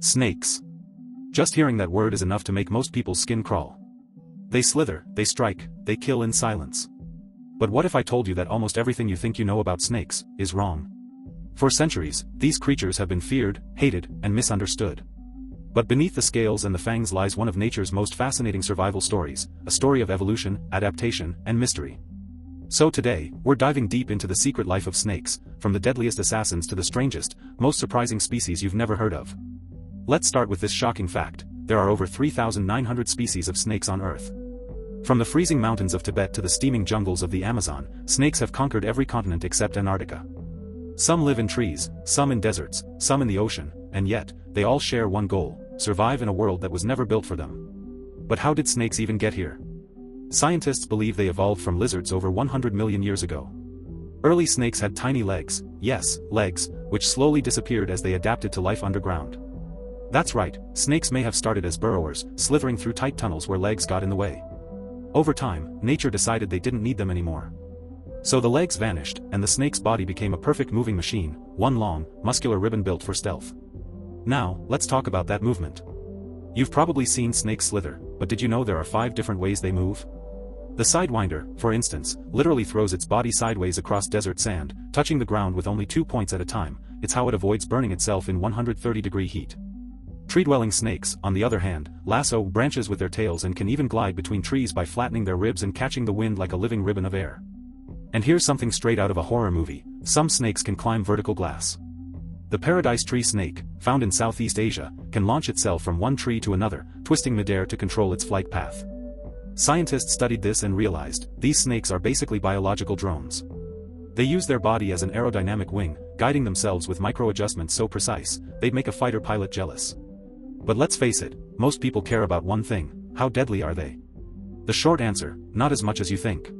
Snakes. Just hearing that word is enough to make most people's skin crawl. They slither, they strike, they kill in silence. But what if I told you that almost everything you think you know about snakes is wrong? For centuries, these creatures have been feared, hated, and misunderstood. But beneath the scales and the fangs lies one of nature's most fascinating survival stories, a story of evolution, adaptation, and mystery. So today, we're diving deep into the secret life of snakes, from the deadliest assassins to the strangest, most surprising species you've never heard of. Let's start with this shocking fact: there are over 3,900 species of snakes on Earth. From the freezing mountains of Tibet to the steaming jungles of the Amazon, snakes have conquered every continent except Antarctica. Some live in trees, some in deserts, some in the ocean, and yet, they all share one goal: survive in a world that was never built for them. But how did snakes even get here? Scientists believe they evolved from lizards over 100 million years ago. Early snakes had tiny legs, yes, legs, which slowly disappeared as they adapted to life underground. That's right, snakes may have started as burrowers, slithering through tight tunnels where legs got in the way. Over time, nature decided they didn't need them anymore. So the legs vanished, and the snake's body became a perfect moving machine, one long, muscular ribbon built for stealth. Now, let's talk about that movement. You've probably seen snakes slither, but did you know there are 5 different ways they move? The sidewinder, for instance, literally throws its body sideways across desert sand, touching the ground with only 2 points at a time. It's how it avoids burning itself in 130-degree heat. Tree-dwelling snakes, on the other hand, lasso branches with their tails and can even glide between trees by flattening their ribs and catching the wind like a living ribbon of air. And here's something straight out of a horror movie: some snakes can climb vertical glass. The paradise tree snake, found in Southeast Asia, can launch itself from one tree to another, twisting midair to control its flight path. Scientists studied this and realized, these snakes are basically biological drones. They use their body as an aerodynamic wing, guiding themselves with micro-adjustments so precise, they'd make a fighter pilot jealous. But let's face it, most people care about one thing: how deadly are they? The short answer: not as much as you think.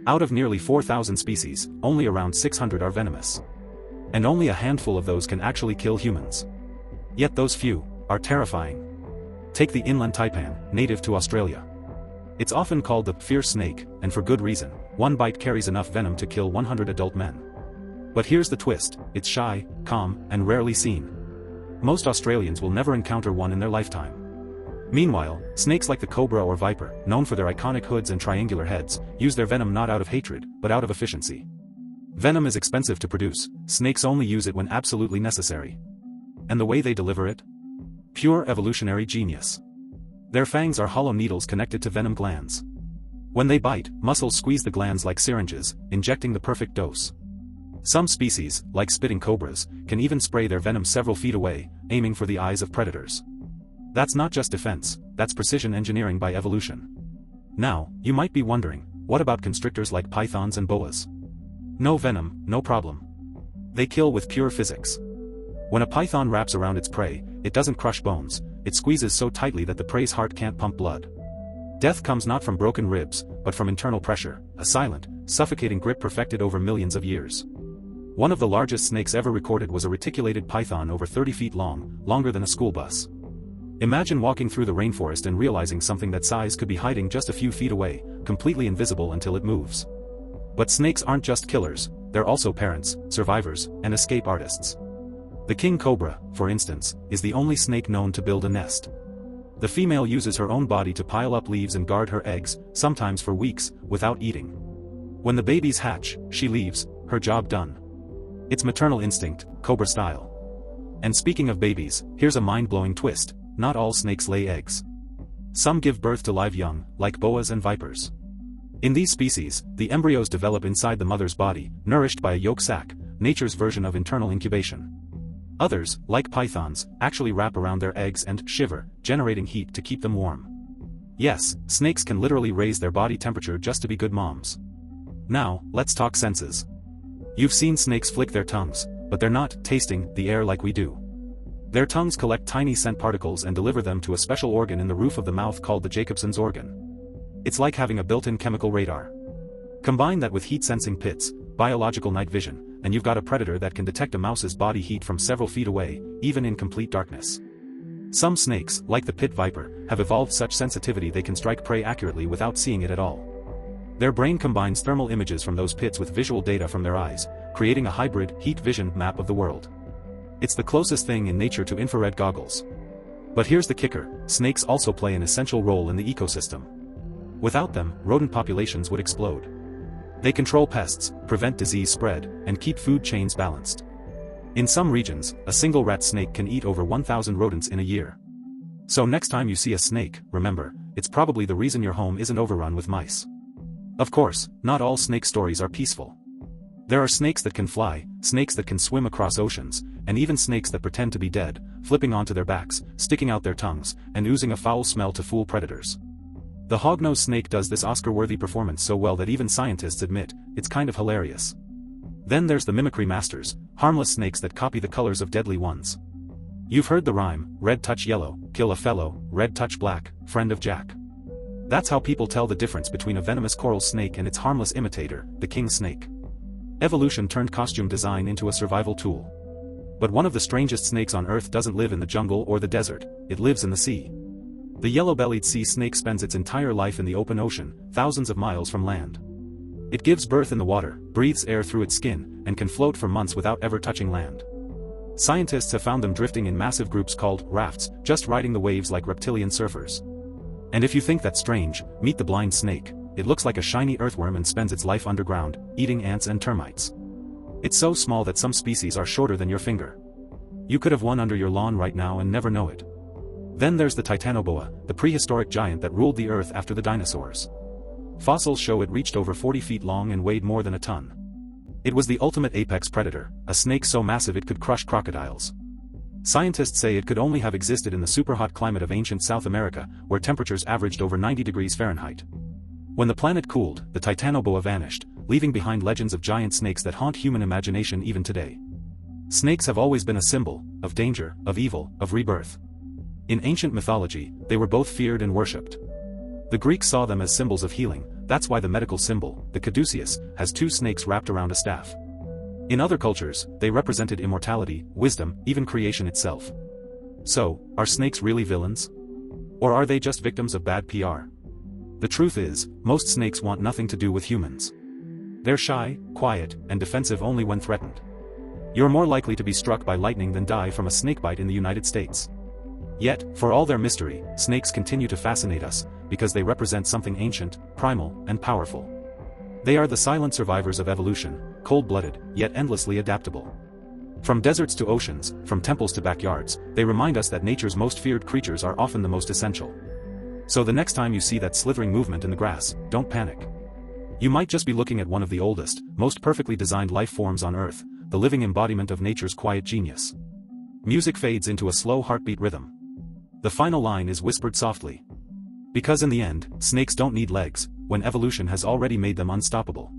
Out of nearly 4,000 species, only around 600 are venomous. And only a handful of those can actually kill humans. Yet those few are terrifying. Take the inland taipan, native to Australia. It's often called the fierce snake, and for good reason. One bite carries enough venom to kill 100 adult men. But here's the twist: it's shy, calm, and rarely seen. Most Australians will never encounter one in their lifetime. Meanwhile, snakes like the cobra or viper, known for their iconic hoods and triangular heads, use their venom not out of hatred, but out of efficiency. Venom is expensive to produce, snakes only use it when absolutely necessary. And the way they deliver it? Pure evolutionary genius. Their fangs are hollow needles connected to venom glands. When they bite, muscles squeeze the glands like syringes, injecting the perfect dose. Some species, like spitting cobras, can even spray their venom several feet away, aiming for the eyes of predators. That's not just defense, that's precision engineering by evolution. Now, you might be wondering, what about constrictors like pythons and boas? No venom, no problem. They kill with pure physics. When a python wraps around its prey, it doesn't crush bones, it squeezes so tightly that the prey's heart can't pump blood. Death comes not from broken ribs, but from internal pressure, a silent, suffocating grip perfected over millions of years. One of the largest snakes ever recorded was a reticulated python over 30 feet long, longer than a school bus. Imagine walking through the rainforest and realizing something that size could be hiding just a few feet away, completely invisible until it moves. But snakes aren't just killers, they're also parents, survivors, and escape artists. The king cobra, for instance, is the only snake known to build a nest. The female uses her own body to pile up leaves and guard her eggs, sometimes for weeks, without eating. When the babies hatch, she leaves, her job done. It's maternal instinct, cobra style. And speaking of babies, here's a mind-blowing twist: not all snakes lay eggs. Some give birth to live young, like boas and vipers. In these species, the embryos develop inside the mother's body, nourished by a yolk sac, nature's version of internal incubation. Others, like pythons, actually wrap around their eggs and shiver, generating heat to keep them warm. Yes, snakes can literally raise their body temperature just to be good moms. Now, let's talk senses. You've seen snakes flick their tongues, but they're not tasting the air like we do. Their tongues collect tiny scent particles and deliver them to a special organ in the roof of the mouth called the Jacobson's organ. It's like having a built-in chemical radar. Combine that with heat-sensing pits, biological night vision, and you've got a predator that can detect a mouse's body heat from several feet away, even in complete darkness. Some snakes, like the pit viper, have evolved such sensitivity they can strike prey accurately without seeing it at all. Their brain combines thermal images from those pits with visual data from their eyes, creating a hybrid, heat vision map of the world. It's the closest thing in nature to infrared goggles. But here's the kicker, snakes also play an essential role in the ecosystem. Without them, rodent populations would explode. They control pests, prevent disease spread, and keep food chains balanced. In some regions, a single rat snake can eat over 1,000 rodents in a year. So next time you see a snake, remember, it's probably the reason your home isn't overrun with mice. Of course, not all snake stories are peaceful. There are snakes that can fly, snakes that can swim across oceans, and even snakes that pretend to be dead, flipping onto their backs, sticking out their tongues, and oozing a foul smell to fool predators. The hognose snake does this Oscar-worthy performance so well that even scientists admit, it's kind of hilarious. Then there's the mimicry masters, harmless snakes that copy the colors of deadly ones. You've heard the rhyme, red touch yellow, kill a fellow, red touch black, friend of Jack. That's how people tell the difference between a venomous coral snake and its harmless imitator, the king snake. Evolution turned costume design into a survival tool. But one of the strangest snakes on Earth doesn't live in the jungle or the desert, it lives in the sea. The yellow-bellied sea snake spends its entire life in the open ocean, thousands of miles from land. It gives birth in the water, breathes air through its skin, and can float for months without ever touching land. Scientists have found them drifting in massive groups called rafts, just riding the waves like reptilian surfers. And if you think that's strange, meet the blind snake. It looks like a shiny earthworm and spends its life underground, eating ants and termites. It's so small that some species are shorter than your finger. You could have one under your lawn right now and never know it. Then there's the titanoboa, the prehistoric giant that ruled the earth after the dinosaurs. Fossils show it reached over 40 feet long and weighed more than a ton. It was the ultimate apex predator, a snake so massive it could crush crocodiles. Scientists say it could only have existed in the superhot climate of ancient South America, where temperatures averaged over 90 degrees Fahrenheit. When the planet cooled, the titanoboa vanished, leaving behind legends of giant snakes that haunt human imagination even today. Snakes have always been a symbol, of danger, of evil, of rebirth. In ancient mythology, they were both feared and worshipped. The Greeks saw them as symbols of healing, that's why the medical symbol, the caduceus, has two snakes wrapped around a staff. In other cultures, they represented immortality, wisdom, even creation itself. So, are snakes really villains? Or are they just victims of bad PR? The truth is, most snakes want nothing to do with humans. They're shy, quiet, and defensive only when threatened. You're more likely to be struck by lightning than die from a snakebite in the United States. Yet, for all their mystery, snakes continue to fascinate us, because they represent something ancient, primal, and powerful. They are the silent survivors of evolution, cold-blooded, yet endlessly adaptable. From deserts to oceans, from temples to backyards, they remind us that nature's most feared creatures are often the most essential. So the next time you see that slithering movement in the grass, don't panic. You might just be looking at one of the oldest, most perfectly designed life forms on Earth, the living embodiment of nature's quiet genius. Music fades into a slow heartbeat rhythm. The final line is whispered softly. Because in the end, snakes don't need legs, when evolution has already made them unstoppable.